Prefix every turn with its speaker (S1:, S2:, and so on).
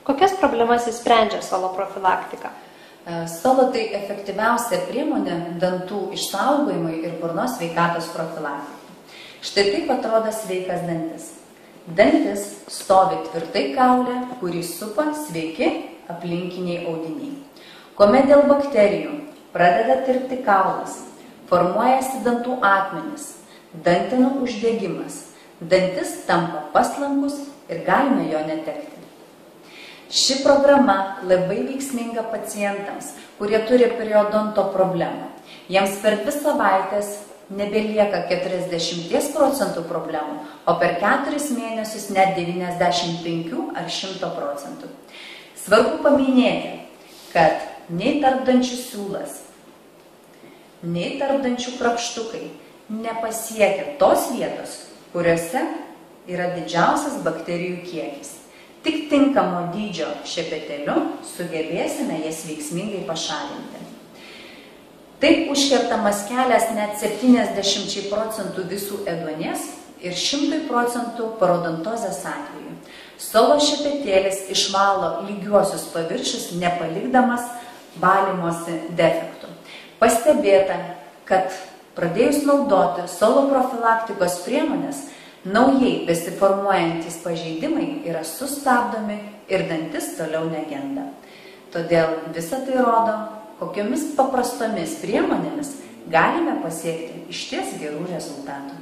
S1: Kokias problemas įsprendžia solo profilaktika?
S2: Solo tai efektyviausia priemonė dantų išsaugojimui ir burnos sveikatos profilaktikai. Štai taip atrodo sveikas dantis. Dantis stovi tvirtai kaule, kurį supa sveiki aplinkiniai audiniai. Kuomet dėl bakterijų pradeda tirpti kaulas, formuojasi dantų akmenys, dantenų uždegimas, dantis tampa paslankus ir galime jo netekti. Ši programa labai veiksminga pacientams, kurie turi periodonto problemą. Jiems per 2 savaitės nebelieka 40% problemų, o per 4 mėnesius net 95 ar 100%. Svarbu paminėti, kad nei tarpdančių siūlas, nei tarpdančių krapštukai nepasiekia tos vietos, kuriuose yra didžiausias bakterijų kiekis. Tik tinkamo dydžio šepeteliu sugebėsime jas veiksmingai pašalinti. Taip užkertamas kelias net 70% visų ėduonies ir 100% parodontozės atveju. Solo šepetėlis išvalo lygiuosius paviršius, nepalikdamas valymosi defektų. Pastebėta, kad pradėjus naudoti solo profilaktikos priemonės, naujai besiformuojantys pažeidimai yra sustabdomi ir dantis toliau negenda. Todėl visa tai rodo, kokiomis paprastomis priemonėmis galime pasiekti išties gerų rezultatų.